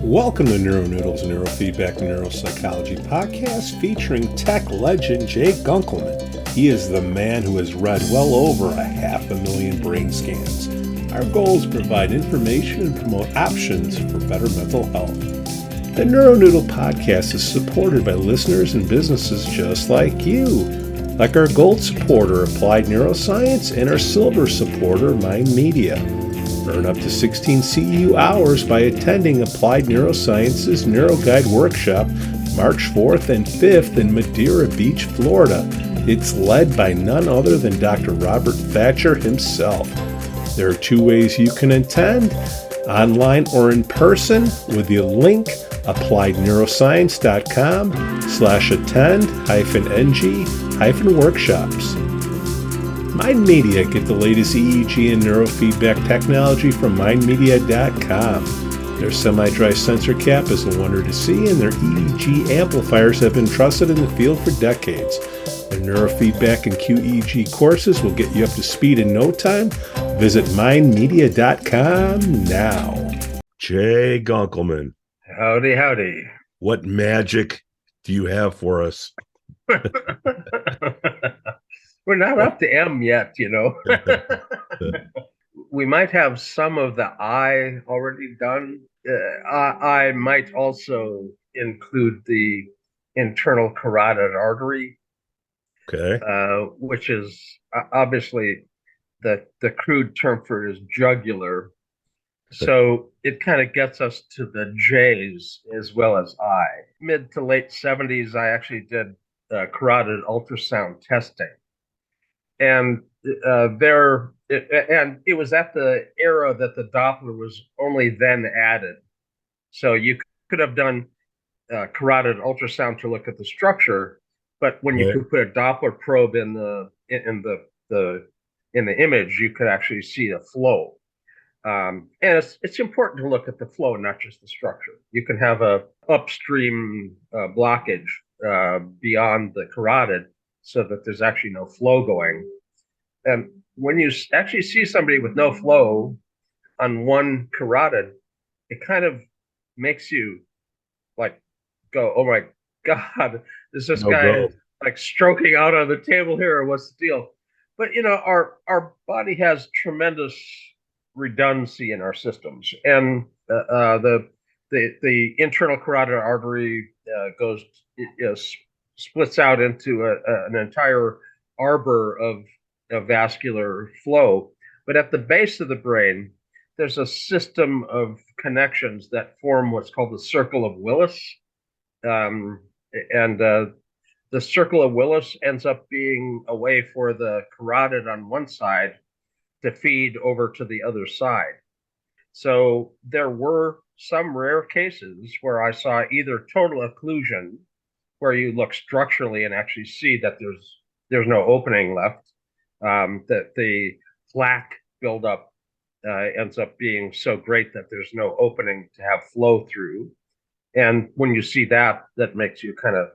Welcome to NeuroNoodle's Neurofeedback and Neuropsychology podcast featuring tech legend Jay Gunkelman. He is the man who has read well over 500,000 brain scans. Our goal is to provide information and promote options for better mental health. The NeuroNoodle podcast is supported by listeners and businesses just like you, like our gold supporter Applied Neuroscience and our silver supporter Mind Media. Earn up to 16 CEU hours by attending Applied Neuroscience's NeuroGuide Workshop March 4th and 5th in Madeira Beach, Florida. It's led by none other than Dr. Robert Thatcher himself. There are two ways you can attend, online or in person, with the link appliedneuroscience.com/attend-ng-workshops. Mind Media, get the latest EEG and neurofeedback technology from mindmedia.com. Their semi-dry sensor cap is a wonder to see, and their EEG amplifiers have been trusted in the field for decades. Their neurofeedback and QEEG courses will get you up to speed in no time. Visit mindmedia.com now. Jay Gunkelman. Howdy, howdy. What magic do you have for us? We're not up to M yet, you know. We might have some of the I already done. I might also include the internal carotid artery, Okay. which is obviously the crude term for it is jugular. So it kind of gets us to the J's as well as I. Mid to late 70s, I actually did carotid ultrasound testing. And it was at the era that the Doppler was only then added. So you could have done carotid ultrasound to look at the structure, but when you could put a Doppler probe in the image, you could actually see the flow. And it's important to look at the flow, not just the structure. You can have a upstream blockage beyond the carotid, so that there's actually no flow going. And when you actually see somebody with no flow on one carotid, it kind of makes you like go, oh my God, is this guy like stroking out on the table here, or what's the deal? But you know, our body has tremendous redundancy in our systems, and the internal carotid artery splits out into an entire arbor of vascular flow. But at the base of the brain, there's a system of connections that form what's called the circle of Willis. The circle of Willis ends up being a way for the carotid on one side to feed over to the other side. So there were some rare cases where I saw either total occlusion, where you look structurally and actually see that there's no opening left, that the plaque buildup ends up being so great that there's no opening to have flow through. And when you see that, that makes you kind of,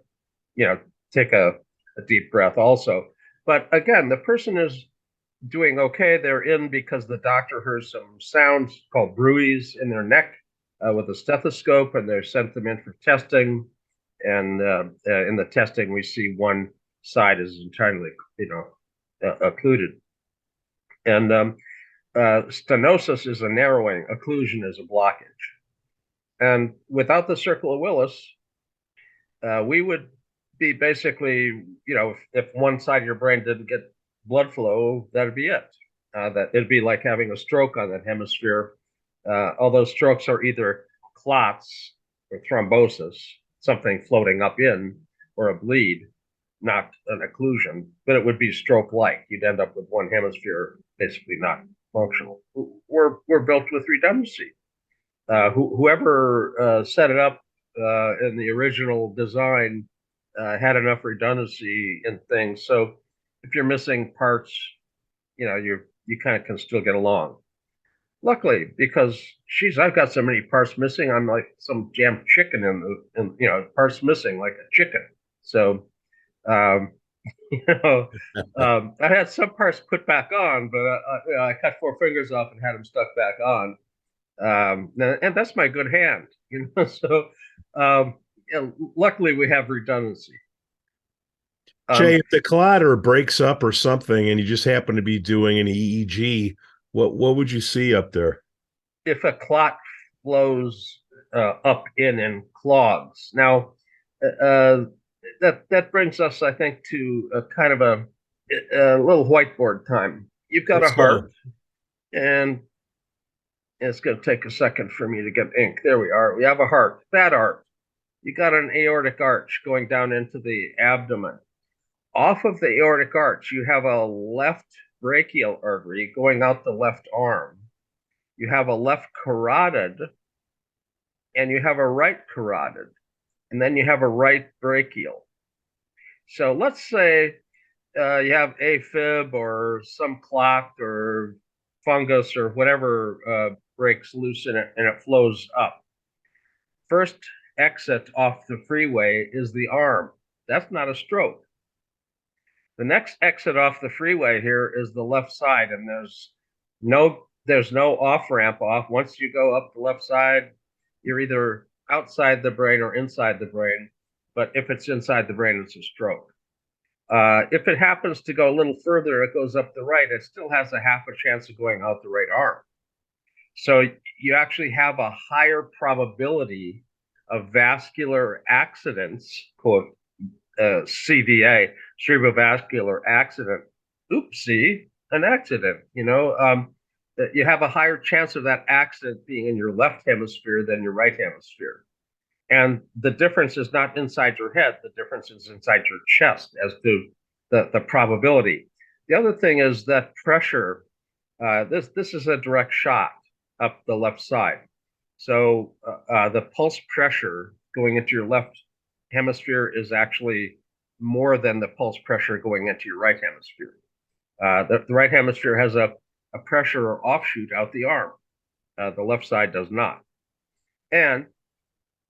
take a deep breath also. But again, the person is doing okay. They're in because the doctor heard some sounds called bruits in their neck with a stethoscope, and they sent them in for testing. And in the testing, we see one side is entirely, occluded. And stenosis is a narrowing, occlusion is a blockage. And without the circle of Willis, we would be basically, if one side of your brain didn't get blood flow, that'd be it. That it'd be like having a stroke on that hemisphere. Although strokes are either clots or thrombosis, something floating up in, or a bleed, not an occlusion, but it would be stroke-like. You'd end up with one hemisphere basically not functional. We're built with redundancy. Whoever set it up in the original design had enough redundancy in things. So if you're missing parts, you kind of can still get along. Luckily, because I've got so many parts missing. I'm like some jammed chicken in parts missing like a chicken. So, I had some parts put back on, but I cut 4 fingers off and had them stuck back on. And that's my good hand. So luckily we have redundancy. Jay, if the clot breaks up or something, and you just happen to be doing an EEG, what would you see up there? If a clot flows up in and clogs. Now, that brings us, I think, to a kind of a little whiteboard time. You've got a heart, and it's going to take a second for me to get ink. There we are. We have a heart, fat heart. You got an aortic arch going down into the abdomen. Off of the aortic arch, you have a left brachial artery going out the left arm. You have a left carotid, and you have a right carotid, and then you have a right brachial. So let's say you have AFib or some clot or fungus or whatever breaks loose in it and it flows up. First exit off the freeway is the arm. That's not a stroke. The next exit off the freeway here is the left side, and there's no off ramp off. Once you go up the left side, you're either outside the brain or inside the brain. But if it's inside the brain, it's a stroke. If it happens to go a little further, it goes up the right, it still has a half a chance of going out the right arm. So you actually have a higher probability of vascular accidents, quote, CVA, cerebrovascular accident. Oopsie, an accident. You have a higher chance of that accident being in your left hemisphere than your right hemisphere. And the difference is not inside your head. The difference is inside your chest as to the probability. The other thing is that pressure. This is a direct shot up the left side. So the pulse pressure going into your left hemisphere is actually more than the pulse pressure going into your right hemisphere. The right hemisphere has a pressure offshoot out the arm. The left side does not. And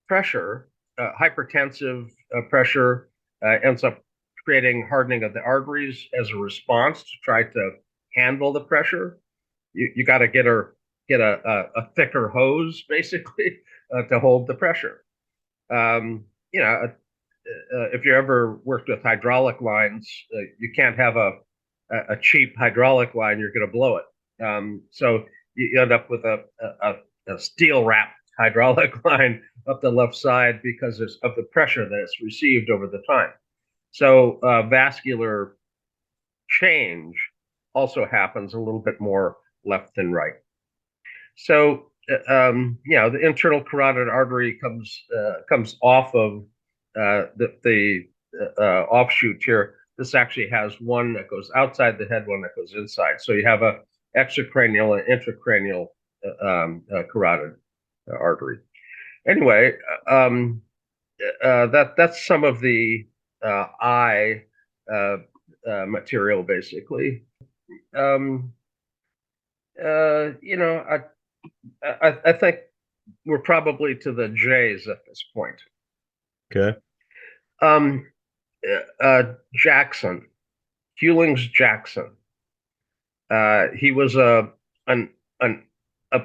pressure, hypertensive pressure, ends up creating hardening of the arteries as a response to try to handle the pressure. You got to get a thicker hose basically to hold the pressure. If you ever worked with hydraulic lines, you can't have a cheap hydraulic line. You're going to blow it. So you end up with a steel wrapped hydraulic line up the left side because of the pressure that it's received over the time. So vascular change also happens a little bit more left than right. So the internal carotid artery comes off of the offshoot here. This actually has one that goes outside the head, one that goes inside. So you have a extracranial and intracranial carotid artery. Anyway, that's some of the eye material, basically. I think we're probably to the J's at this point. Okay. Jackson, Heulings Jackson. He was a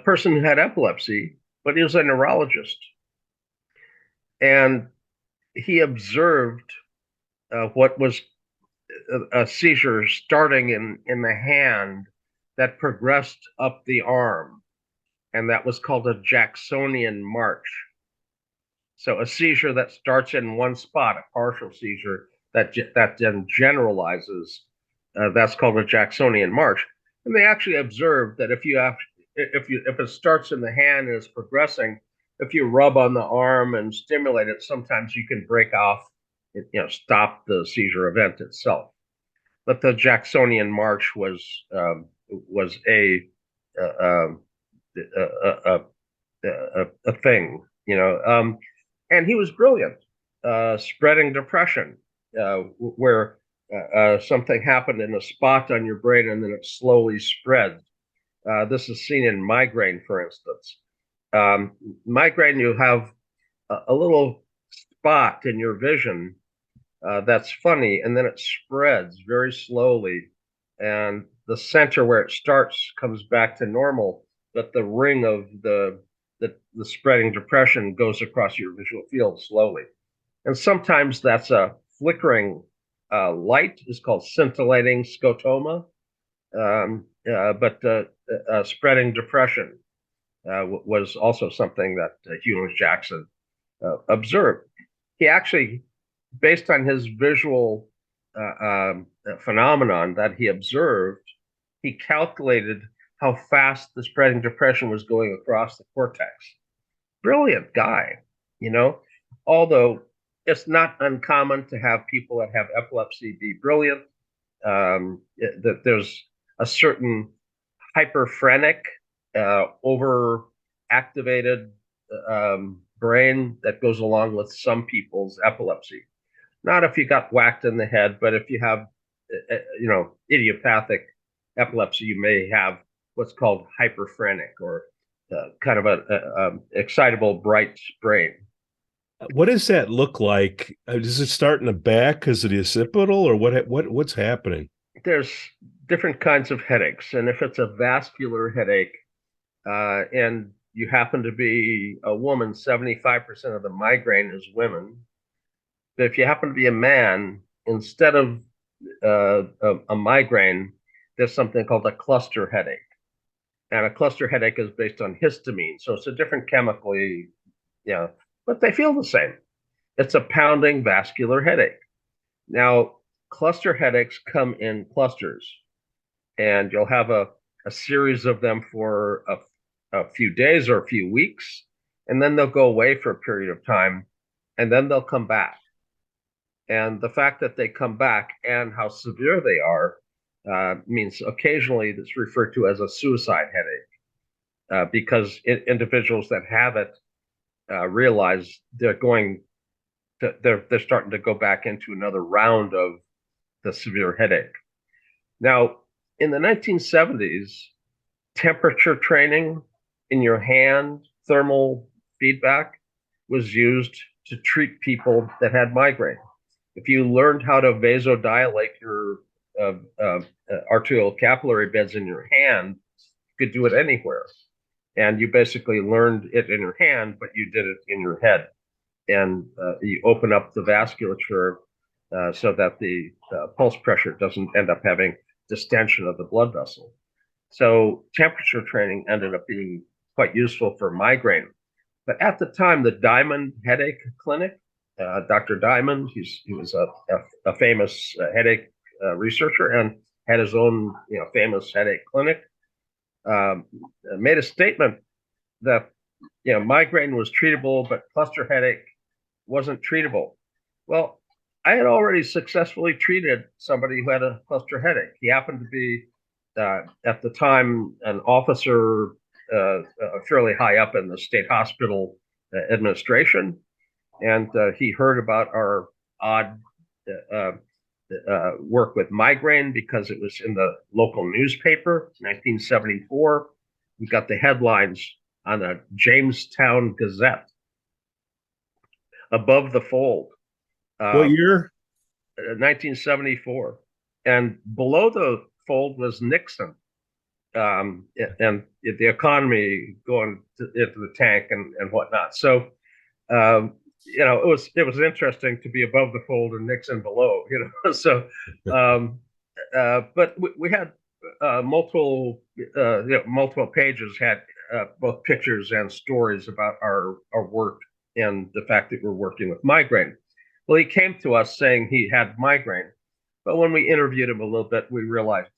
person who had epilepsy, but he was a neurologist, and he observed what was a seizure starting in the hand that progressed up the arm, and that was called a Jacksonian March. So a seizure that starts in one spot, a partial seizure that then generalizes, that's called a Jacksonian March. And they actually observed that if it starts in the hand and is progressing, if you rub on the arm and stimulate it, sometimes you can break off, stop the seizure event itself. But the Jacksonian March was a thing, and he was brilliant, spreading depression, where something happened in a spot on your brain and then it slowly spread. This is seen in migraine, for instance. Migraine, you have a little spot in your vision that's funny, and then it spreads very slowly, and the center where it starts comes back to normal, but the ring of the the spreading depression goes across your visual field slowly. And sometimes that's a flickering light, is called scintillating scotoma. But spreading depression was also something that Heulings Jackson observed. He actually, based on his visual phenomenon that he observed, he calculated how fast the spreading depression was going across the cortex. Brilliant guy, you know, although it's not uncommon to have people that have epilepsy be brilliant. That there's a certain hyperphrenic, overactivated brain that goes along with some people's epilepsy. Not if you got whacked in the head, but if you have, idiopathic epilepsy, you may have what's called hyperphrenic, or kind of a excitable, bright brain. What does that look like? Does it start in the back because of the occipital, or what's happening? There's different kinds of headaches, and if it's a vascular headache, and you happen to be a woman, 75% of the migraine is women. But if you happen to be a man, instead of a migraine, there's something called a cluster headache. And a cluster headache is based on histamine. So it's a different chemically, but they feel the same. It's a pounding vascular headache. Now, cluster headaches come in clusters, and you'll have a series of them for a few days or a few weeks, and then they'll go away for a period of time, and then they'll come back. And the fact that they come back and how severe they are means occasionally it's referred to as a suicide headache, because individuals that have it realize they're starting to go back into another round of the severe headache. Now, in the 1970s, temperature training in your hand, thermal feedback, was used to treat people that had migraine. If you learned how to vasodilate your arterial capillary beds in your hand, you could do it anywhere. And you basically learned it in your hand, but you did it in your head. And you open up the vasculature so that the pulse pressure doesn't end up having distension of the blood vessel. So temperature training ended up being quite useful for migraine. But at the time, the Diamond Headache Clinic, Dr. Diamond, he was a famous headache researcher and had his own famous headache clinic, made a statement that migraine was treatable, but cluster headache wasn't treatable. Well, I had already successfully treated somebody who had a cluster headache. He happened to be at the time an officer fairly high up in the state hospital administration, and he heard about our odd work with migraine because it was in the local newspaper. 1974, we got the headlines on the Jamestown Gazette above the fold. What year? 1974, and below the fold was Nixon, and the economy going into the tank and whatnot. So, it was interesting to be above the fold and Nixon below. So, but we had multiple pages had both pictures and stories about our work and the fact that we're working with migraine. Well, he came to us saying he had migraine, but when we interviewed him a little bit, we realized,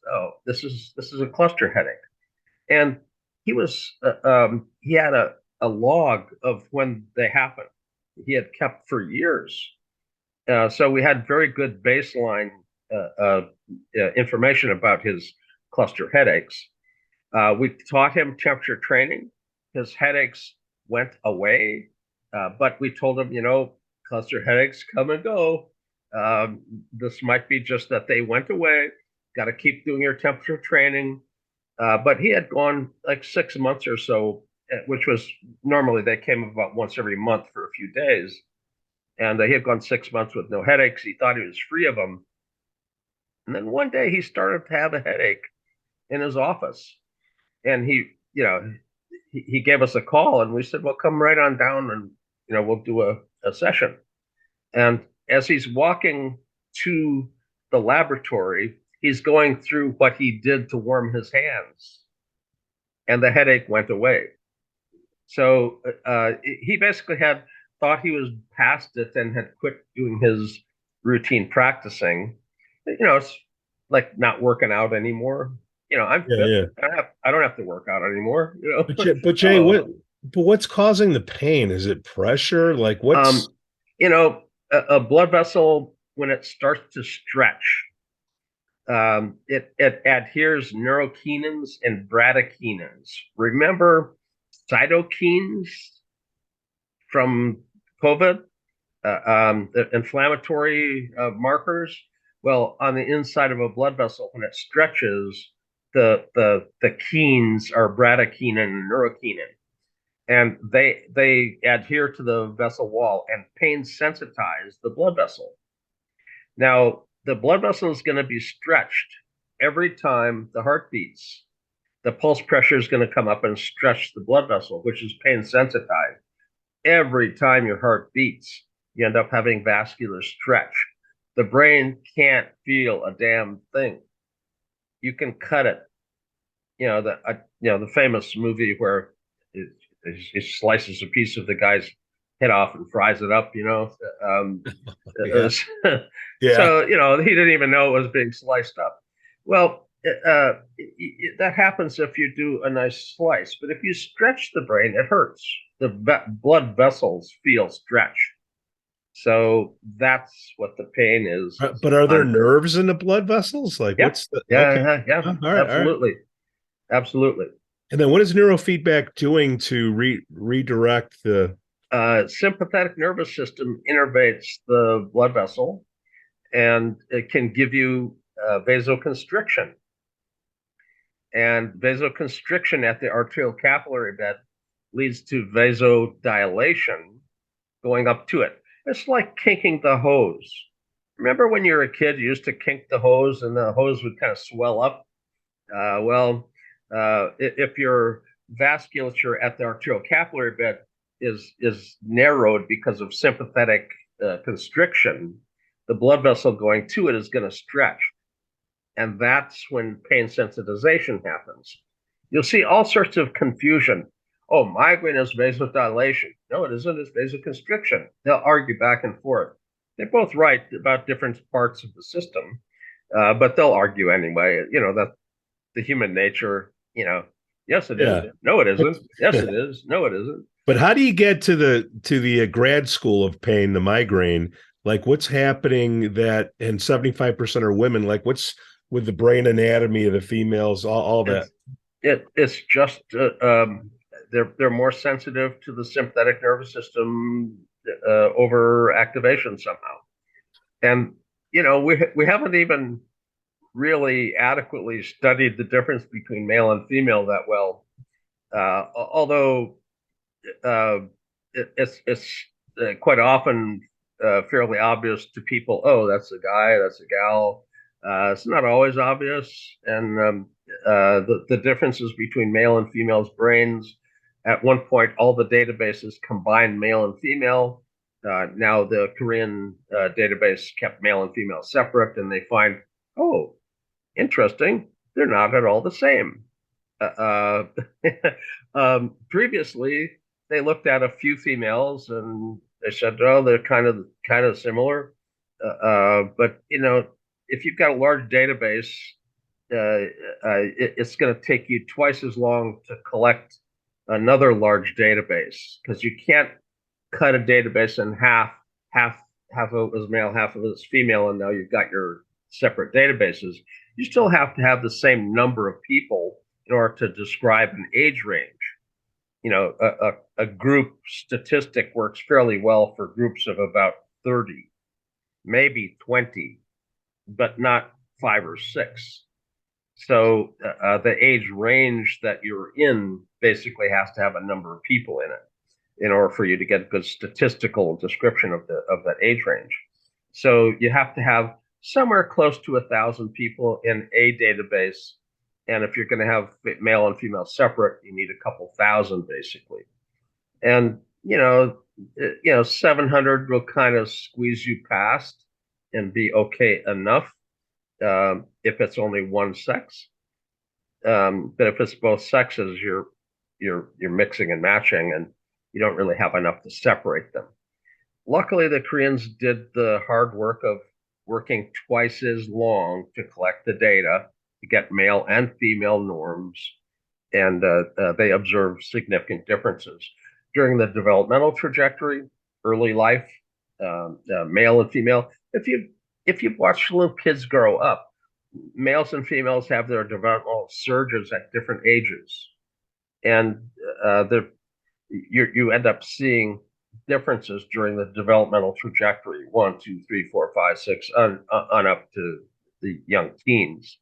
this is a cluster headache, and he had a log of when they happened. He had kept for years, so we had very good baseline information about his cluster headaches. We taught him temperature training. His headaches went away, but we told him, cluster headaches come and go. This might be just that they went away. Got to keep doing your temperature training. But he had gone like 6 months or so, which was normally they came about once every month for a few days. And he had gone 6 months with no headaches. He thought he was free of them. And then one day he started to have a headache in his office. And he he gave us a call, and we said, well, come right on down, and we'll do a session. And as he's walking to the laboratory, he's going through what he did to warm his hands, and the headache went away. So he basically thought he was past it and had quit doing his routine practicing. It's like not working out anymore. I'm fit. Yeah. I don't have to work out anymore. But Jay, what's causing the pain? Is it pressure? Like what's a blood vessel, when it starts to stretch, it adheres neurokinins and bradykinin. Remember cytokines from COVID, the inflammatory markers? Well, on the inside of a blood vessel, when it stretches, the kines are bradykinin and neurokinin, and they adhere to the vessel wall and pain sensitize the blood vessel. Now, the blood vessel is going to be stretched every time the heart beats. The pulse pressure is going to come up and stretch the blood vessel, which is pain sensitized. Every time your heart beats, you end up having vascular stretch. The brain can't feel a damn thing. You can cut it. The famous movie where it slices a piece of the guy's head off and fries it up. Yeah. So he didn't even know it was being sliced up. Well, that happens if you do a nice slice, but if you stretch the brain, it hurts. The blood vessels feel stretched. So that's what the pain is. But are there nerves in the blood vessels? Like what's the yeah, all right, absolutely. All right. Absolutely. And then what is neurofeedback doing to redirect the sympathetic nervous system innervates the blood vessel, and it can give you vasoconstriction. And vasoconstriction at the arterial capillary bed leads to vasodilation going up to it. It's like kinking the hose. Remember when you were a kid, you used to kink the hose and the hose would kind of swell up? If your vasculature at the arterial capillary bed is narrowed because of sympathetic constriction, the blood vessel going to it is going to stretch. And that's when pain sensitization happens. You'll see all sorts of confusion. Oh, migraine is vasodilation. No, it isn't. It's vasoconstriction. They'll argue back and forth. They're both right about different parts of the system, but they'll argue anyway. That's the human nature. Yes, it is. No, it isn't. Yes, it is. No, it isn't. But how do you get to the grad school of pain, the migraine? Like what's happening that, and 75% are women, like what's with the brain anatomy of the females, all that? It's just they're more sensitive to the sympathetic nervous system over activation somehow. And we haven't even really adequately studied the difference between male and female that well, although it's quite often fairly obvious to people. Oh, that's a guy, that's a gal. It's not always obvious, and the differences between male and female's brains. At one point, all the databases combined male and female. Now the Korean database kept male and female separate, and they find, oh, interesting, they're not at all the same. Previously, they looked at a few females and they said, oh, they're kind of similar. But if you've got a large database, it's going to take you twice as long to collect another large database, because you can't cut a database in half of it was male, half of it was female, and now you've got your separate databases. You still have to have the same number of people in order to describe an age range. A group statistic works fairly well for groups of about 30, maybe 20, but not 5 or 6. So the age range that you're in basically has to have a number of people in it in order for you to get a good statistical description of that age range. So you have to have somewhere close to 1,000 people in a database And if you're going to have male and female separate, you need a couple thousand basically. And 700 will kind of squeeze you past and be okay enough if it's only one sex. But if it's both sexes, you're mixing and matching, and you don't really have enough to separate them. Luckily, the Koreans did the hard work of working twice as long to collect the data to get male and female norms, and they observed significant differences during the developmental trajectory, early life, male and female. If you watch little kids grow up, males and females have their developmental surges at different ages, and you end up seeing differences during the developmental trajectory 1, 2, 3, 4, 5, 6 on up to the young teens.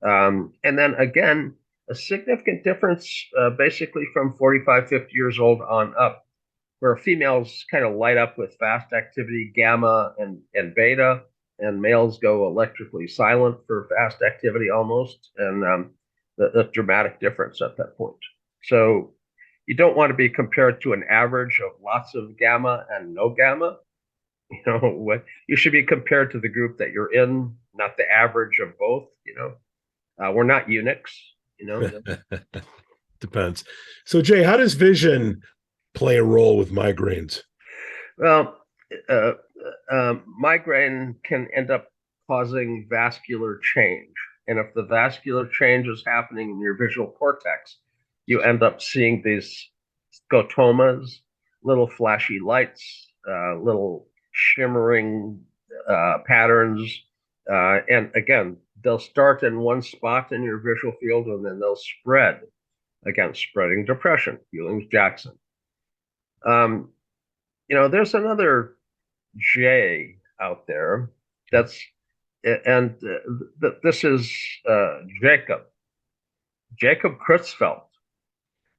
And then again, a significant difference basically from 45, 50 years old on up, where females kind of light up with fast activity, gamma and beta, and males go electrically silent for fast activity almost, and the dramatic difference at that point. So you don't want to be compared to an average of lots of gamma and no gamma. What you should be compared to the group that you're in, not the average of both. We're not eunuchs. Depends. So Jay, how does vision play a role with migraines? Well, migraine can end up causing vascular change. And if the vascular change is happening in your visual cortex, you end up seeing these scotomas, little flashy lights, little shimmering patterns. And again, they'll start in one spot in your visual field and then they'll spread. Again, spreading depression, Heulings Jackson. There's another J out there this is Jacob Crutsfield.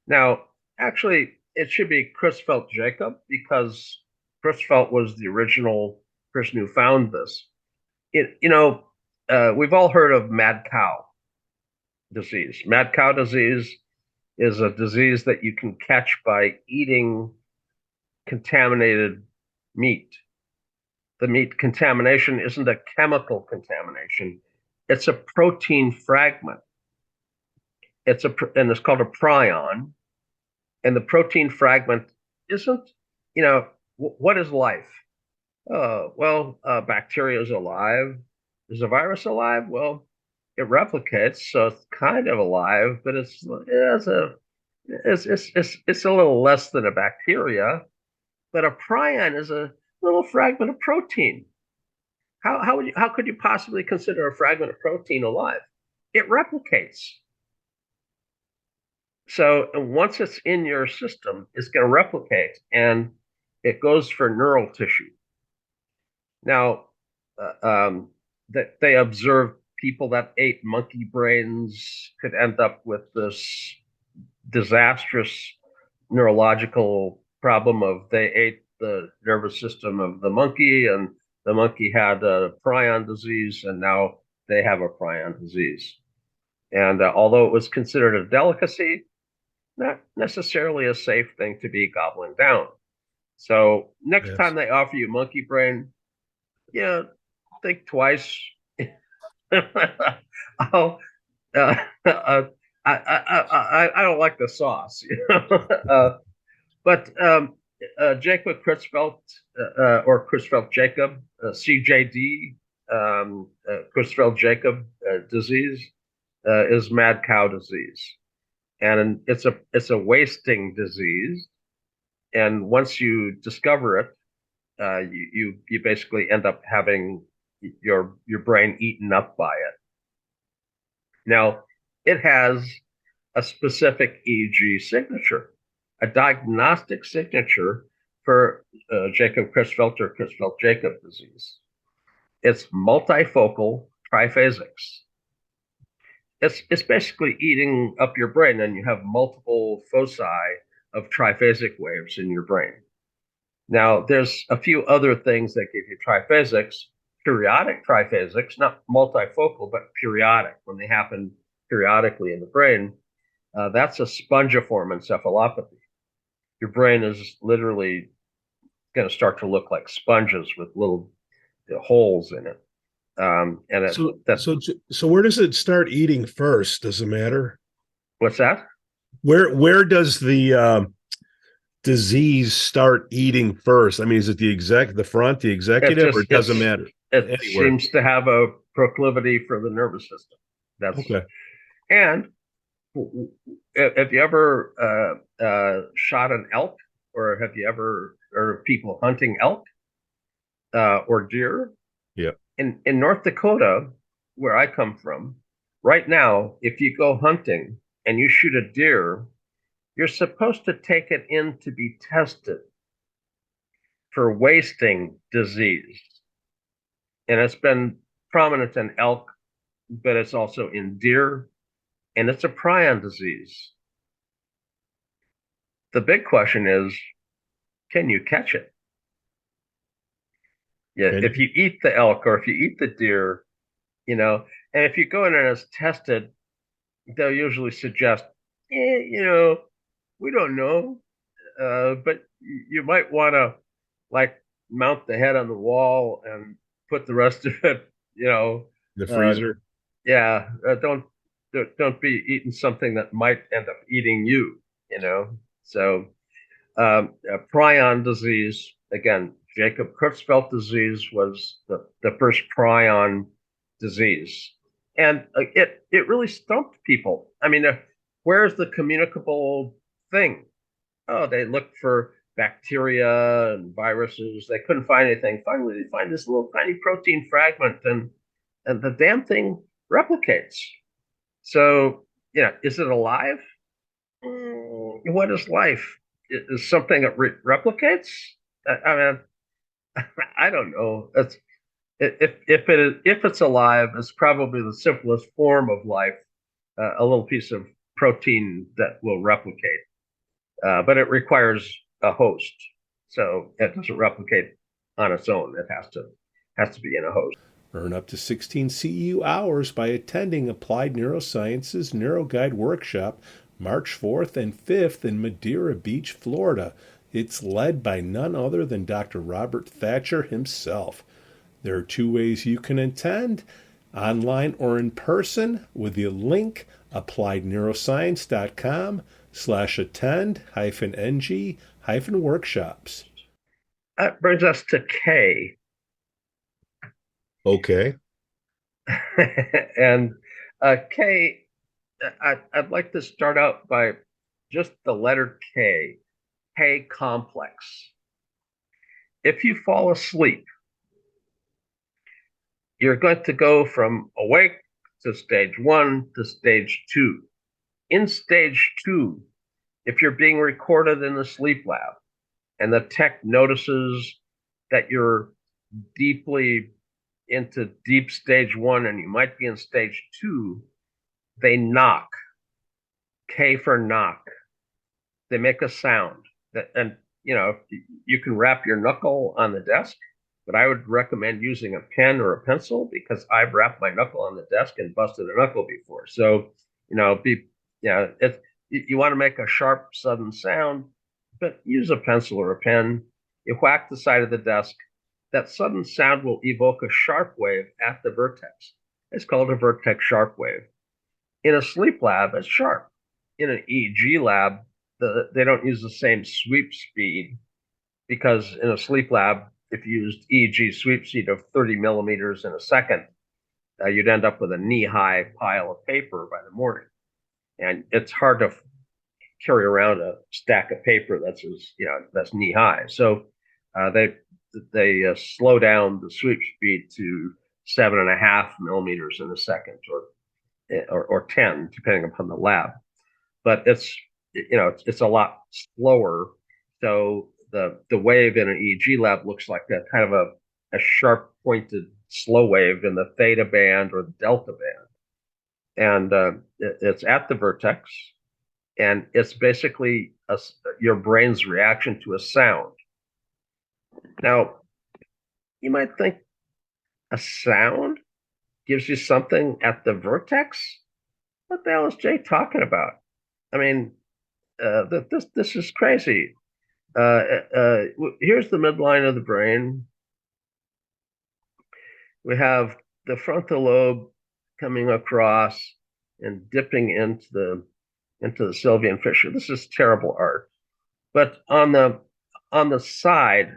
Now, actually, it should be Crutsfield Jacob because Crutsfield was the original person who found this. We've all heard of mad cow disease. Mad cow disease is a disease that you can catch by eating contaminated meat. The meat contamination isn't a chemical contamination. It's a protein fragment. And it's called a prion. And the protein fragment isn't, what is life? Bacteria is alive. Is a virus alive? Well, it replicates, so it's kind of alive, but it's a little less than a bacteria. But a prion is a little fragment of protein. How could you possibly consider a fragment of protein alive? It replicates. So once it's in your system, it's going to replicate, and it goes for neural tissue. Now, that they observed people that ate monkey brains could end up with this disastrous neurological problem of they ate the nervous system of the monkey, and the monkey had a prion disease, and now they have a prion disease. And although it was considered a delicacy, not necessarily a safe thing to be gobbling down. So next time they offer you monkey brain, think twice. I don't like the sauce, but Jacob Crutsfield or Crutsfield Jacob, CJD, Crutsfield Jacob disease is mad cow disease, and it's a wasting disease. And once you discover it, you basically end up having your brain eaten up by it. Now, it has a specific EEG signature, a diagnostic signature for Jacob Crutsfield or Crutsfield Jacob disease. It's multifocal triphasics. It's basically eating up your brain, and you have multiple foci of triphasic waves in your brain. Now, there's a few other things that give you triphasics. Periodic triphasics, not multifocal, but periodic, when they happen periodically in the brain, that's a spongiform encephalopathy. Your brain is literally going to start to look like sponges with little holes in it. So where does it start eating first? Does it matter? What's that? Where does the disease start eating first? I mean, is it the front, the executive, or it doesn't matter? It Anywhere. seems to have a proclivity for the nervous system. That's okay. And have you ever shot an elk, or have you ever heard of people hunting elk or deer? Yeah. In North Dakota, where I come from, right now, if you go hunting and you shoot a deer, you're supposed to take it in to be tested for wasting disease. And it's been prominent in elk, but it's also in deer, and it's a prion disease. The big question is, can you catch it? Yeah, if you eat the elk or if you eat the deer, and if you go in and it's tested, they'll usually suggest, we don't know, but you might want to like mount the head on the wall and put the rest of it, the freezer. Don't be eating something that might end up eating you. So prion disease, again, Jacob Crutsfield disease was the first prion disease. And it really stumped people. I mean, where's the communicable thing? Oh, they looked for bacteria and viruses. They couldn't find anything. Finally, they find this little tiny protein fragment, and the damn thing replicates. So, is it alive? What is life? Is something that replicates? I mean, I don't know. If it's alive, it's probably the simplest form of life, a little piece of protein that will replicate, but it requires a host, so it doesn't replicate on its own. It has to be in a host. Earn up to 16 CEU hours by attending Applied Neurosciences NeuroGuide Workshop March 4th and 5th in Madeira Beach, Florida. It's led by none other than Dr. Robert Thatcher himself. There are 2 ways you can attend, online or in person, with the link appliedneuroscience.com/attend-ng-workshops. That brings us to K. Okay. And K, I'd like to start out by just the letter K, K complex. If you fall asleep, you're going to go from awake to stage 1 to stage 2. In stage 2, if you're being recorded in the sleep lab and the tech notices that you're deeply into deep stage 1 and you might be in stage 2, they knock. K for knock. They make a sound. And you can wrap your knuckle on the desk, but I would recommend using a pen or a pencil, because I've wrapped my knuckle on the desk and busted a knuckle before. So, you want to make a sharp, sudden sound, but use a pencil or a pen. You whack the side of the desk. That sudden sound will evoke a sharp wave at the vertex. It's called a vertex sharp wave. In a sleep lab, it's sharp. In an EEG lab, they don't use the same sweep speed, because in a sleep lab, if you used EEG sweep speed of 30 millimeters in a second, you'd end up with a knee-high pile of paper by the morning. And it's hard to carry around a stack of paper that's knee-high. So they slow down the sweep speed to 7.5 millimeters in a second, or 10, depending upon the lab. But it's a lot slower. So the wave in an EEG lab looks like that kind of a sharp pointed slow wave in the theta band or the delta band. And it's at the vertex, and it's basically your brain's reaction to a sound. Now, you might think a sound gives you something at the vertex. what the hell is Jay talking about? I mean, this is crazy. Here's the midline of the brain. We have the frontal lobe coming across and dipping into the sylvian fissure. This is terrible art. But on the side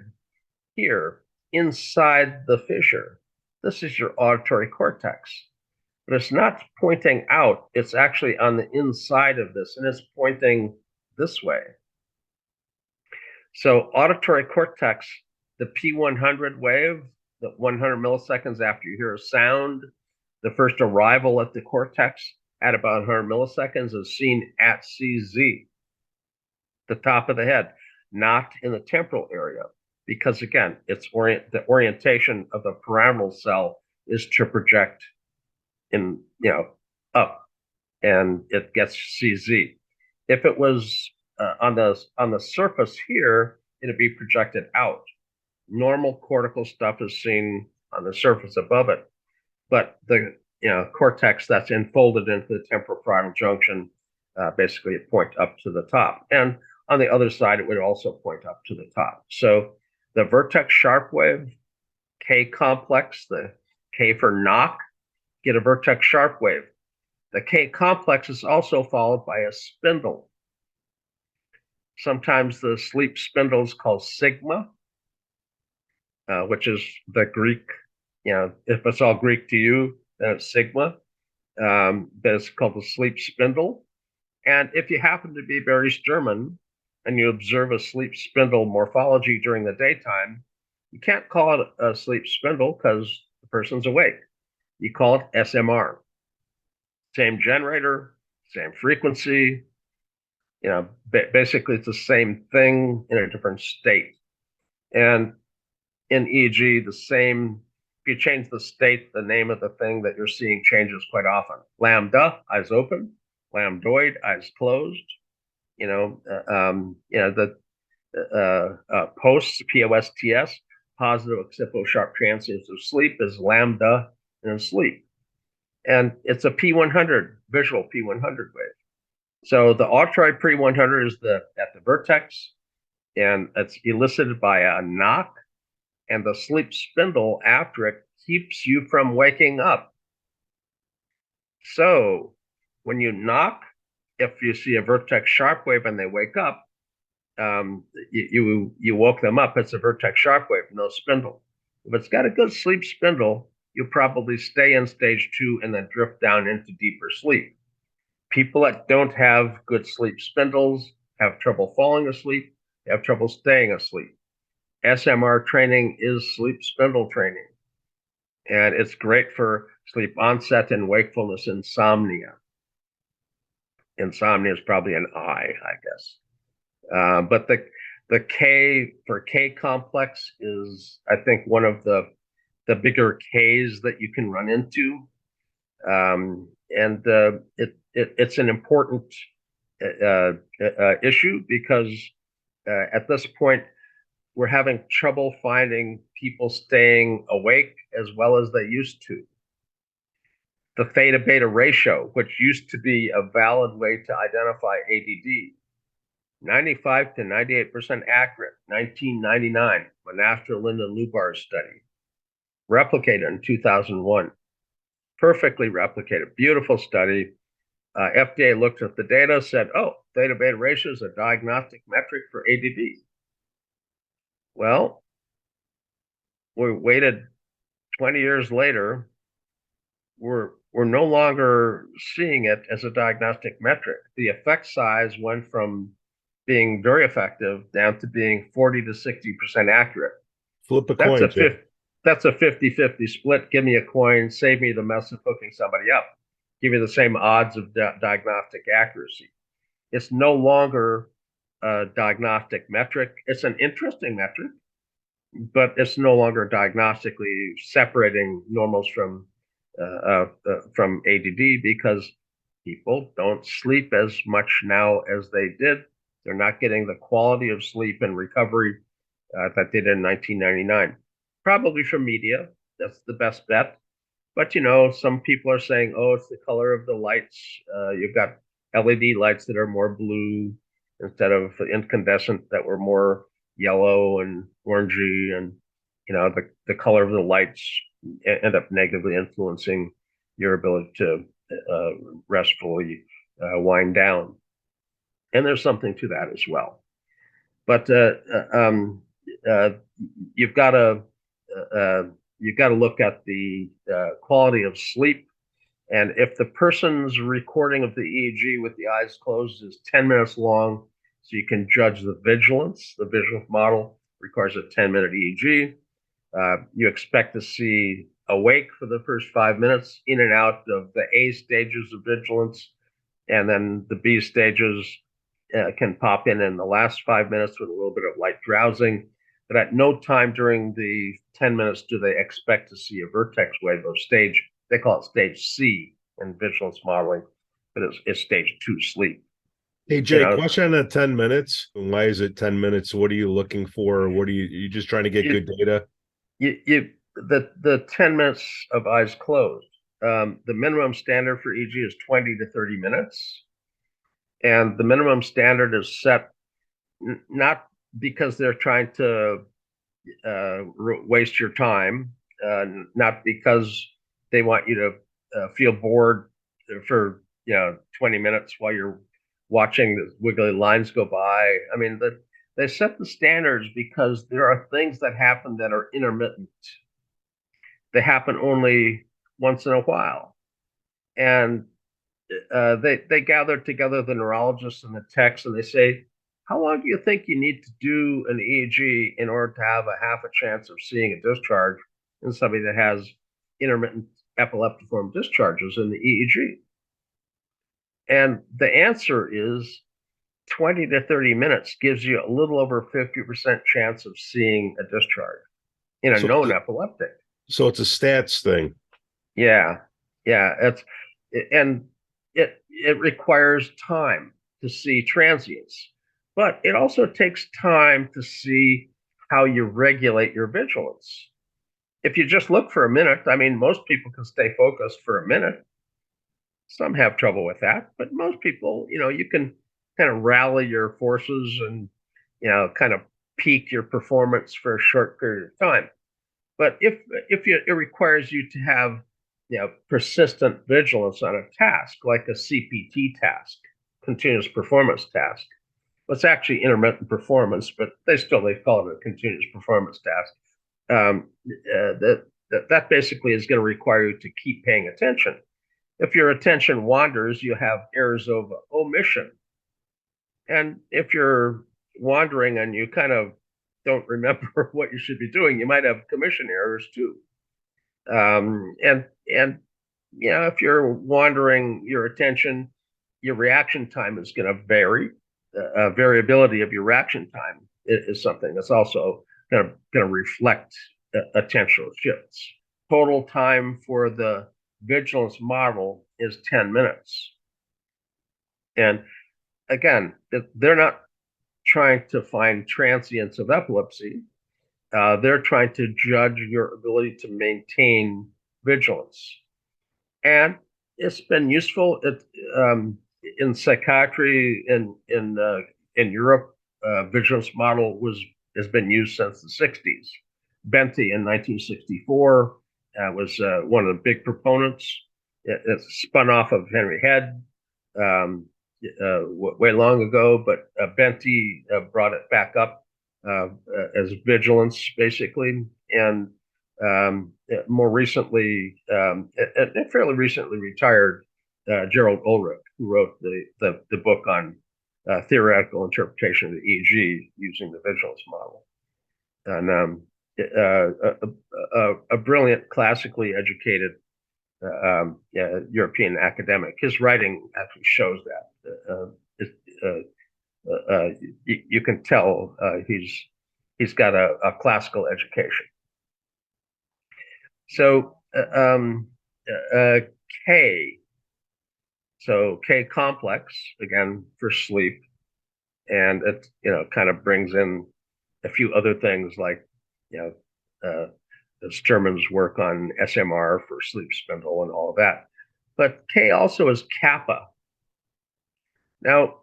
here, inside the fissure, this is your auditory cortex. But it's not pointing out, it's actually on the inside of this, and it's pointing this way. So auditory cortex, the P100 wave, the 100 milliseconds after you hear a sound, the first arrival at the cortex at about 100 milliseconds is seen at CZ, the top of the head, not in the temporal area. Because again, it's the orientation of the pyramidal cell is to project in, up, and it gets CZ. If it was on the surface here, it'd be projected out. Normal cortical stuff is seen on the surface above it, but the cortex that's enfolded into the temporoparietal junction basically point up to the top, and on the other side it would also point up to the top. So the vertex sharp wave, K complex, the K for knock, get a vertex sharp wave. The K complex is also followed by a spindle. Sometimes the sleep spindle is called sigma, which is the Greek. If it's all Greek to you, then it's sigma. But it's called the sleep spindle. And if you happen to be very German and you observe a sleep spindle morphology during the daytime, you can't call it a sleep spindle because the person's awake. You call it SMR. Same generator, same frequency. Basically it's the same thing in a different state. And in EEG, the same, if you change the state, the name of the thing that you're seeing changes quite often. Lambda, eyes open. Lambdoid, eyes closed. The P.O.S.T, P-O-S-T-S, positive occipital-sharp transients of sleep, is lambda in sleep. And it's a P100, visual P100 wave. So the auditory P100 is at the vertex, and it's elicited by a knock, and the sleep spindle after it keeps you from waking up. So when you knock, if you see a vertex sharp wave and they wake up, you woke them up. It's a vertex sharp wave, no spindle. If it's got a good sleep spindle, you'll probably stay in stage 2 and then drift down into deeper sleep. People that don't have good sleep spindles have trouble falling asleep, have trouble staying asleep. SMR training is sleep spindle training, and it's great for sleep onset and wakefulness insomnia. Insomnia is probably an I guess. But the K for K complex is, I think, one of the bigger Ks that you can run into, and it's an important issue because at this point we're having trouble finding people staying awake as well as they used to. The theta beta ratio, which used to be a valid way to identify ADD, 95 to 98% accurate, 1999, Monastro Linda Lubar's study, replicated in 2001. Perfectly replicated, beautiful study. FDA looked at the data, said, oh, theta beta ratio is a diagnostic metric for ADD. Well, we waited 20 years later. We're no longer seeing it as a diagnostic metric. The effect size went from being very effective down to being 40 to 60% accurate. Flip a coin. That's a 50-50 split. Give me a coin, save me the mess of hooking somebody up. Give me the same odds of diagnostic accuracy. It's no longer a diagnostic metric. It's an interesting metric, but it's no longer diagnostically separating normals from ADD because people don't sleep as much now as they did. They're not getting the quality of sleep and recovery that they did in 1999. Probably from media. That's the best bet. But some people are saying, oh, it's the color of the lights. You've got LED lights that are more blue instead of incandescent that were more yellow and orangey, and the color of the lights end up negatively influencing your ability to restfully wind down. And there's something to that as well. But uh, you've got to look at the quality of sleep. And if the person's recording of the EEG with the eyes closed is 10 minutes long, so you can judge the vigilance. The vigilance model requires a 10-minute EEG. You expect to see awake for the first 5 minutes, in and out of the A stages of vigilance, and then the B stages can pop in the last 5 minutes with a little bit of light drowsing. But at no time during the 10 minutes do they expect to see a vertex wave or stage. They call it stage C in vigilance modeling, but it's stage 2 sleep. Hey, Jay, question on that 10 minutes. Why is it 10 minutes? What are you looking for? What are you just trying to get good data? The 10 minutes of eyes closed. The minimum standard for EEG is 20 to 30 minutes. And the minimum standard is set not because they're trying to waste your time, not because they want you to feel bored for 20 minutes while you're watching the wiggly lines go by. I mean, they set the standards because there are things that happen that are intermittent. They happen only once in a while, and they gather together the neurologists and the techs, and they say, how long do you think you need to do an EEG in order to have a half a chance of seeing a discharge in somebody that has intermittent epileptiform discharges in the EEG? And the answer is 20 to 30 minutes gives you a little over 50% chance of seeing a discharge in a known epileptic. So it's a stats thing. Yeah. It requires time to see transients, but it also takes time to see how you regulate your vigilance. If you just look for a minute, I mean, most people can stay focused for a minute. Some have trouble with that, but most people, you can kind of rally your forces and, kind of peak your performance for a short period of time. But if it requires you to have persistent vigilance on a task, like a CPT task, continuous performance task. Well, it's actually intermittent performance, but they call it a continuous performance task. That basically is going to require you to keep paying attention. If your attention wanders, you have errors of omission. And if you're wandering and you kind of don't remember what you should be doing, you might have commission errors too. If you're wandering your attention, your reaction time is going to vary. Variability of your reaction time is something that's also going to reflect attentional shifts. Total time for the vigilance model is 10 minutes. And again, they're not trying to find transients of epilepsy. They're trying to judge your ability to maintain vigilance. And it's been useful in psychiatry in Europe. Vigilance model has been used since the 60s. Benty in 1964 was one of the big proponents. It spun off of Henry Head way long ago, but Benty brought it back up as vigilance, basically. And more recently, fairly recently retired Gerald Ulrich, who wrote the book on theoretical interpretation of the EEG using the vigilance model. And a brilliant, classically educated European academic. His writing actually shows that. You can tell he's got a classical education. So K. So K complex, again, for sleep. And it kind of brings in a few other things like Sturman's work on SMR for sleep spindle and all of that. But K also is Kappa. Now,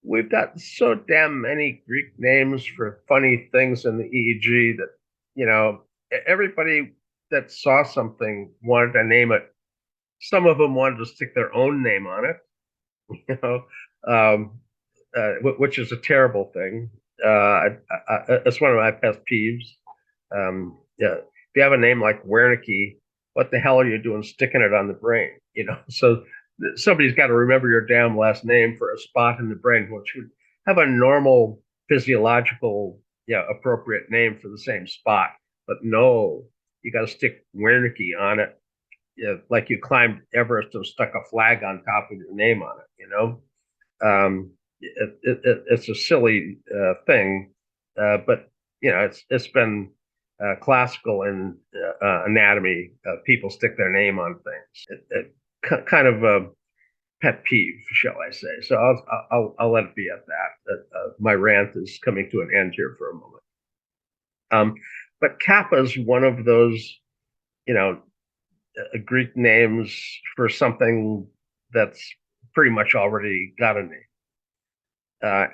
we've got so damn many Greek names for funny things in the EEG that, you know, everybody that saw something wanted to name it. Some of them wanted to stick their own name on it, you know, which is a terrible thing. It's one of my pet peeves. Yeah, if you have a name like Wernicke, what the hell are you doing sticking it on the brain? You know, so somebody's got to remember your damn last name for a spot in the brain, which would have a normal physiological, appropriate name for the same spot. But no, you got to stick Wernicke on it, like you climbed Everest and stuck a flag on top of your name on it. You know, it's a silly thing, but it's been classical in anatomy. People stick their name on things. Kind of a pet peeve, shall I say? So I'll let it be at that. My rant is coming to an end here for a moment. But Kappa is one of those, Greek names for something that's pretty much already got a name.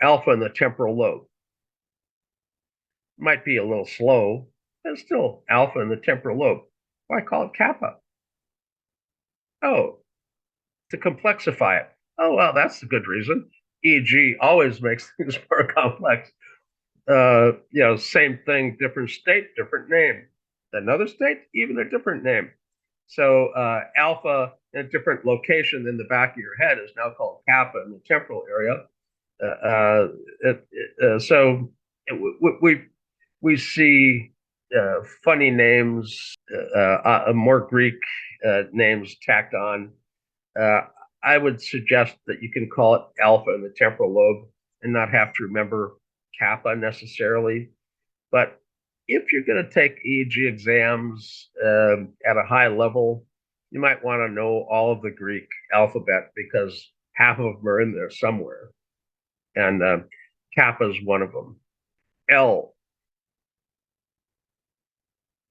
Alpha in the temporal lobe. Might be a little slow, but still alpha in the temporal lobe. Why call it Kappa? Oh, to complexify it. Oh, well, that's a good reason. EEG always makes things more complex. Same thing, different state, different name. Another state, even a different name. So alpha in a different location in the back of your head is now called Kappa in the temporal area. So we see funny names, more Greek names tacked on. I would suggest that you can call it alpha in the temporal lobe and not have to remember Kappa necessarily. But if you're going to take EEG exams at a high level, you might want to know all of the Greek alphabet because half of them are in there somewhere. And Kappa is one of them. L,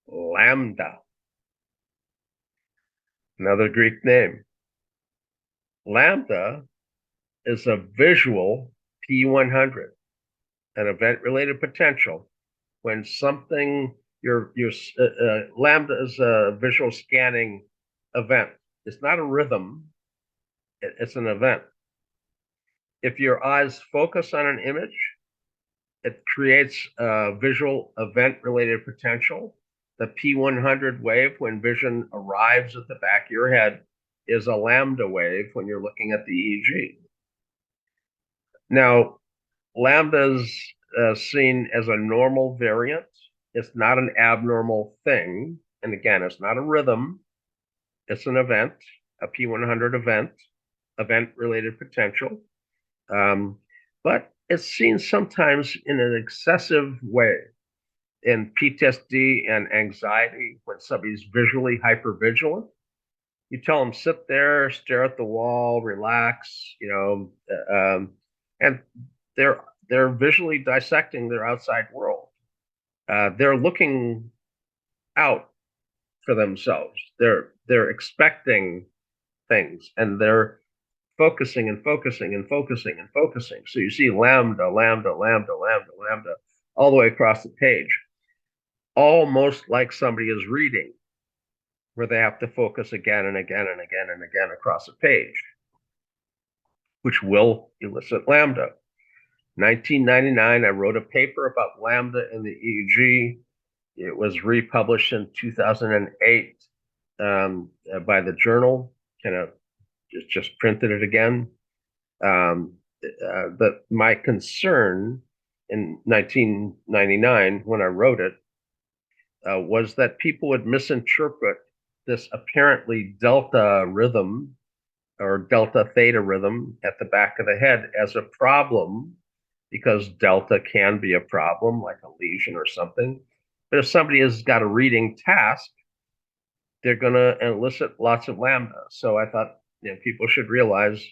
Lambda, another Greek name. Lambda is a visual P100, an event-related potential. When something, Lambda is a visual scanning event. It's not a rhythm, it's an event. If your eyes focus on an image, it creates a visual event-related potential. The P100 wave, when vision arrives at the back of your head, is a lambda wave when you're looking at the EEG. Now, lambda is seen as a normal variant. It's not an abnormal thing. And again, it's not a rhythm. It's an event, a P100 event, event-related potential. But it's seen sometimes in an excessive way in PTSD and anxiety when somebody's visually hypervigilant. You tell them, sit there, stare at the wall, relax, and they're visually dissecting their outside world. They're looking out for themselves. They're expecting things, and they're focusing and focusing and focusing and focusing. So you see lambda, lambda, lambda, lambda, lambda, all the way across the page, almost like somebody is reading, where they have to focus again and again and again and again across a page, which will elicit lambda. 1999, I wrote a paper about lambda in the EEG. It was republished in 2008 by the journal, kind of just printed it again. But my concern in 1999, when I wrote it, was that people would misinterpret this apparently delta rhythm or delta theta rhythm at the back of the head as a problem, because delta can be a problem, like a lesion or something. But if somebody has got a reading task, they're going to elicit lots of lambda. So I thought, people should realize,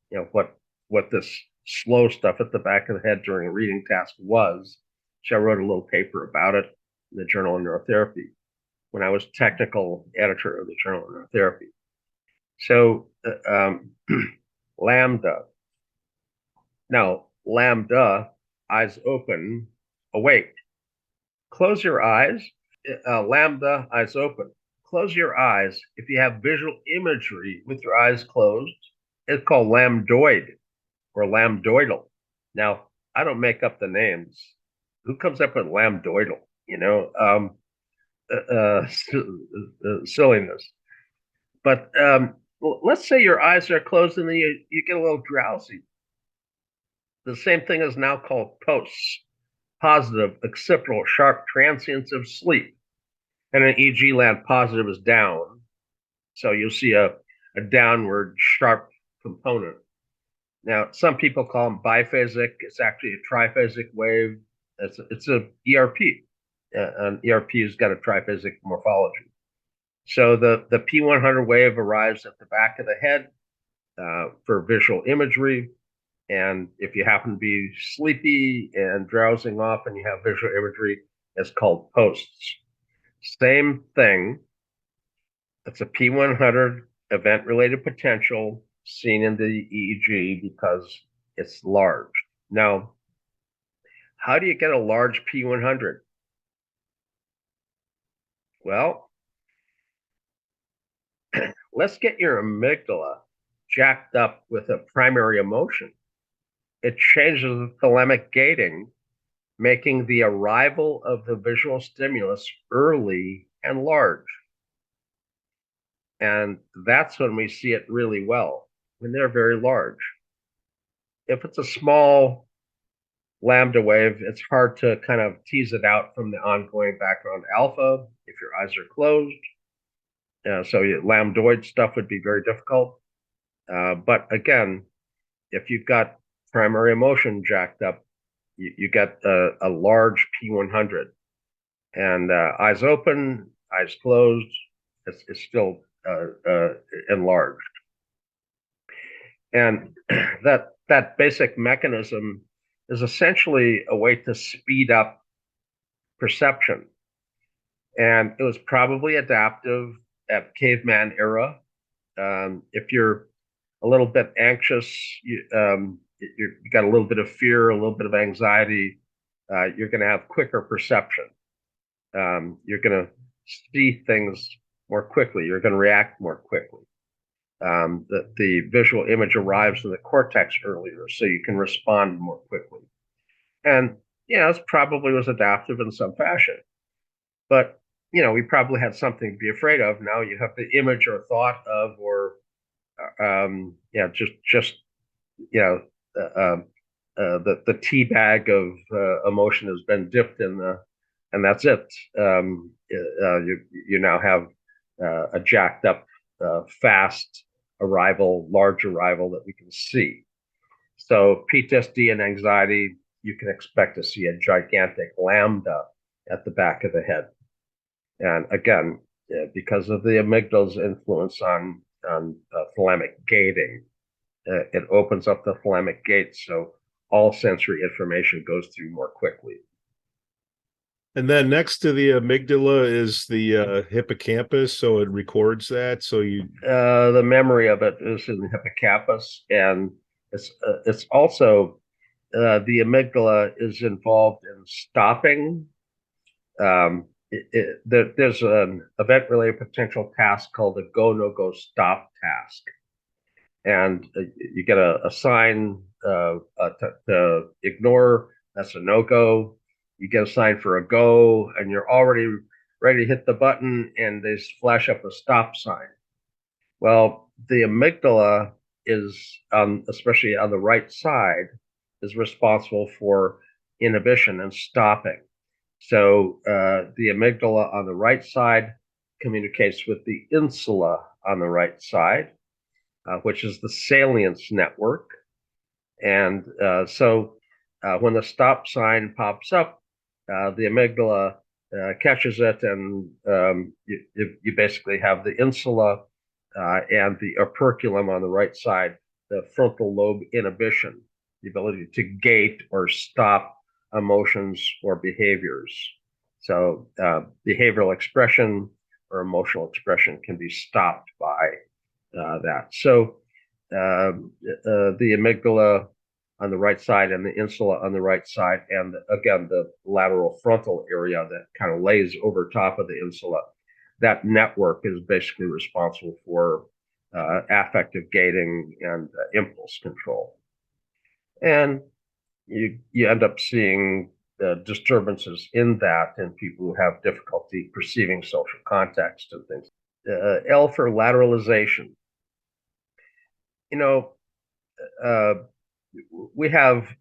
what this slow stuff at the back of the head during a reading task was. So I wrote a little paper about it in the Journal of Neurotherapy. when I was technical editor of the Journal of Neurotherapy. So lambda. Now, lambda, eyes open, awake. Close your eyes. Lambda, eyes open. Close your eyes. If you have visual imagery with your eyes closed, it's called lambdoid or lambdoidal. Now, I don't make up the names. Who comes up with lambdoidal? Silliness. But let's say your eyes are closed and then you get a little drowsy. The same thing is now called P.O.S.T, positive occipital sharp transients of sleep. And an EG land positive is down. So you'll see a downward sharp component. Now, some people call them biphasic. It's actually a triphasic wave. It's a ERP. An ERP has got a triphasic morphology. So the P100 wave arrives at the back of the head for visual imagery. And if you happen to be sleepy and drowsing off and you have visual imagery, it's called P.O.S.T. Same thing. It's a P100 event-related potential seen in the EEG because it's large. Now, how do you get a large P100? Well, let's get your amygdala jacked up with a primary emotion. It changes the thalamic gating, making the arrival of the visual stimulus early and large. And that's when we see it really well, when they're very large. If it's a small lambda wave, it's hard to kind of tease it out from the ongoing background alpha if your eyes are closed. So lambdoid stuff would be very difficult. But again, if you've got primary emotion jacked up, you get a large P100. And eyes open, eyes closed, it's still enlarged. And that basic mechanism is essentially a way to speed up perception. And it was probably adaptive at caveman era. If you're a little bit anxious, you got a little bit of fear, a little bit of anxiety, you're going to have quicker perception. You're going to see things more quickly. You're going to react more quickly. The visual image arrives in the cortex earlier, so you can respond more quickly. And, this probably was adaptive in some fashion. But, we probably had something to be afraid of. Now you have the image or thought of, or, the tea bag of emotion has been dipped in and that's it. You now have a jacked up, fast arrival, large arrival that we can see. So PTSD and anxiety, you can expect to see a gigantic lambda at the back of the head. And again, because of the amygdala's influence on thalamic gating, it opens up the thalamic gates, so all sensory information goes through more quickly. And then next to the amygdala is the hippocampus, so it records that. So the memory of it is in the hippocampus, and it's also the amygdala is involved in stopping. There's an event-related potential task called a go-no-go stop task, and you get a sign to ignore. That's a no-go. You get a sign for a go, and you're already ready to hit the button, and they flash up a stop sign. Well, the amygdala is, especially on the right side, is responsible for inhibition and stopping. So the amygdala on the right side communicates with the insula on the right side, which is the salience network. And so when the stop sign pops up, the amygdala catches it, and you basically have the insula and the operculum on the right side, the frontal lobe inhibition, the ability to gate or stop emotions or behaviors. So behavioral expression, or emotional expression can be stopped by that. So the amygdala on the right side and the insula on the right side, and again, the lateral frontal area that kind of lays over top of the insula, that network is basically responsible for affective gating and impulse control. And you end up seeing disturbances in that in people who have difficulty perceiving social context and things. L for lateralization. We have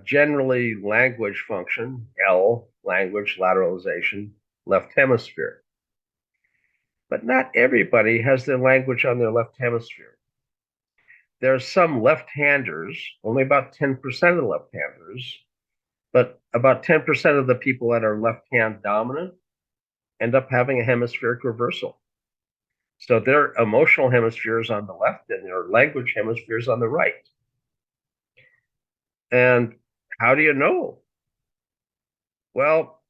generally language function, L, language, lateralization, left hemisphere. But not everybody has their language on their left hemisphere. There are some left-handers, only about 10% of the left-handers, but about 10% of the people that are left-hand dominant end up having a hemispheric reversal. So their emotional hemisphere is on the left and their language hemisphere is on the right. And how do you know? Well,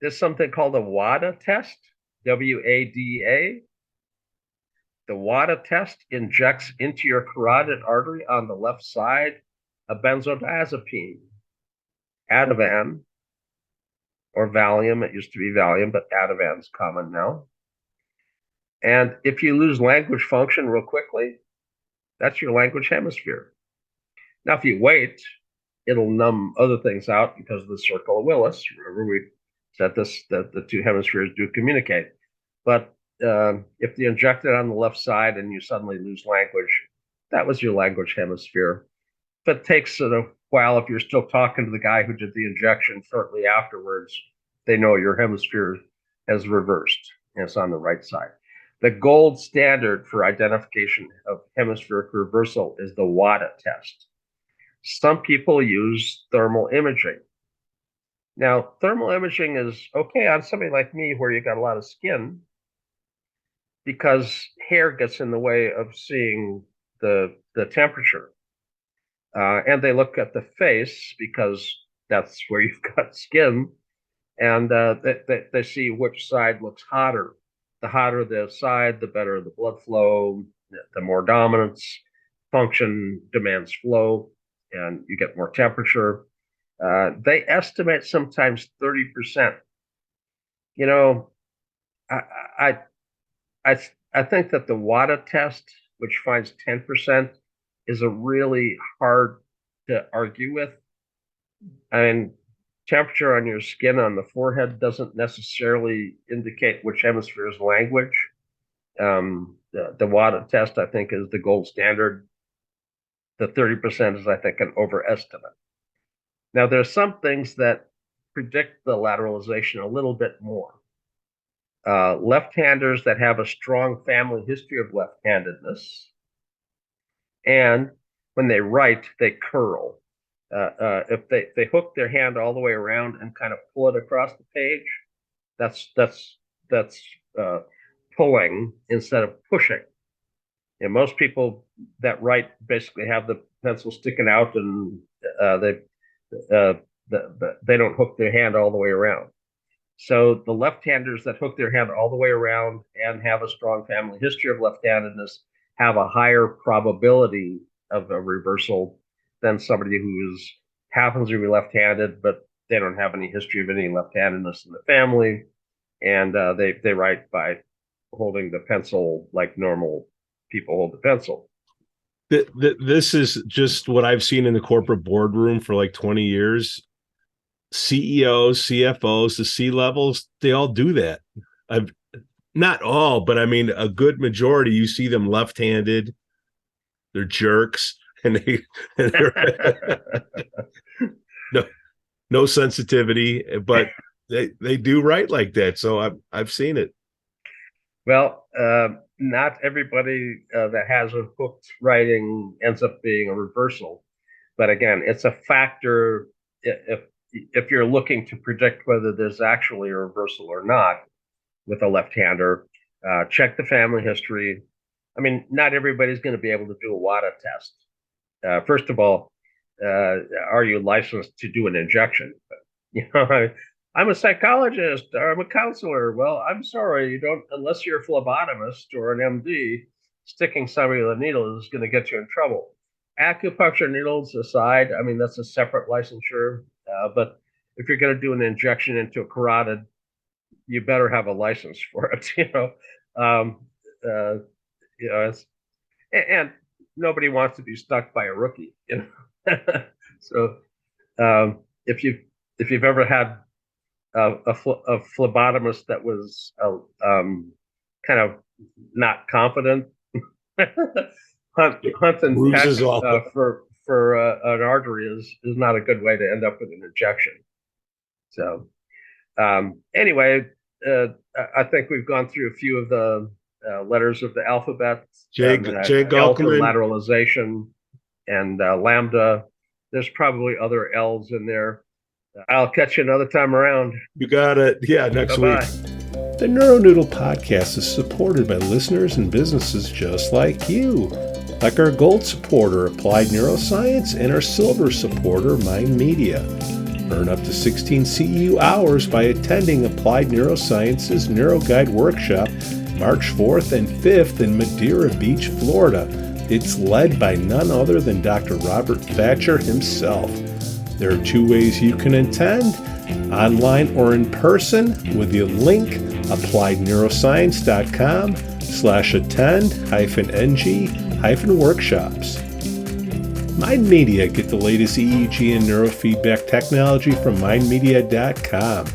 there's something called the WADA test, W-A-D-A. The WADA test injects into your carotid artery on the left side a benzodiazepine, Ativan, or Valium. It used to be Valium, but Ativan's common now. And if you lose language function real quickly, that's your language hemisphere. Now, if you wait, it'll numb other things out because of the circle of Willis. Remember, we said this, that the two hemispheres do communicate. But if you inject it on the left side and you suddenly lose language, that was your language hemisphere. If it takes a while, if you're still talking to the guy who did the injection shortly afterwards, they know your hemisphere has reversed and it's on the right side. The gold standard for identification of hemispheric reversal is the WADA test. Some people use thermal imaging. Now, thermal imaging is okay on somebody like me where you got a lot of skin, because hair gets in the way of seeing the temperature. And they look at the face because that's where you've got skin, and they see which side looks hotter. The hotter the side, the better the blood flow, the more dominance. Function demands flow, and you get more temperature. They estimate sometimes 30%. I think that the WADA test, which finds 10%, is a really hard to argue with. I mean, temperature on your skin on the forehead doesn't necessarily indicate which hemisphere is language. The WADA test, I think, is the gold standard. The 30% is, I think, an overestimate. Now, there are some things that predict the lateralization a little bit more. Left-handers that have a strong family history of left-handedness, and when they write, they curl. If they hook their hand all the way around and kind of pull it across the page, that's pulling instead of pushing. And most people that write basically have the pencil sticking out, and they don't hook their hand all the way around. So the left-handers that hook their hand all the way around and have a strong family history of left-handedness have a higher probability of a reversal than somebody who happens to be left-handed, but they don't have any history of any left-handedness in the family, and they write by holding the pencil like normal people hold the pencil. This is just what I've seen in the corporate boardroom for like 20 years. CEOs, CFOs, the C-levels, they all do that. Not all, but I mean, a good majority, you see them left-handed. They're jerks, and no sensitivity, but they do write like that. So I've seen it. Well, not everybody that has a hooked writing ends up being a reversal, but again, it's a factor. If you're looking to predict whether there's actually a reversal or not with a left-hander, check the family history. I mean, not everybody's going to be able to do a WADA test. First of all, are you licensed to do an injection? I'm a psychologist or I'm a counselor. Well, I'm sorry, you don't, unless you're a phlebotomist or an MD, sticking somebody with a needle is going to get you in trouble. Acupuncture needles aside, I mean, that's a separate licensure. But if you're going to do an injection into a carotid, you better have a license for it, and nobody wants to be stuck by a rookie, So if you've ever had a phlebotomist that was kind of not confident, hunt and peck for an artery is not a good way to end up with an injection. So anyway, I think we've gone through a few of the letters of the alphabet. Jay Gunkelman, lateralization, and lambda. There's probably other L's in there. I'll catch you another time around. You got it. Yeah, next Bye-bye. week. The NeuroNoodle podcast is supported by listeners and businesses just like you, like our gold supporter, Applied Neuroscience, and our silver supporter, Mind Media. Earn up to 16 CEU hours by attending Applied Neuroscience's NeuroGuide Workshop March 4th and 5th in Madeira Beach, Florida. It's led by none other than Dr. Robert Thatcher himself. There are 2 ways you can attend, online or in person, with the link appliedneuroscience.com/attend-ng-workshops. Mind Media, get the latest EEG and neurofeedback technology from mindmedia.com.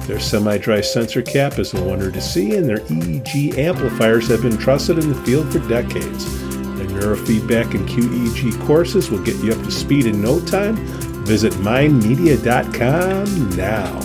Their semi-dry sensor cap is a wonder to see, and their EEG amplifiers have been trusted in the field for decades. Their neurofeedback and QEEG courses will get you up to speed in no time. Visit mindmedia.com now.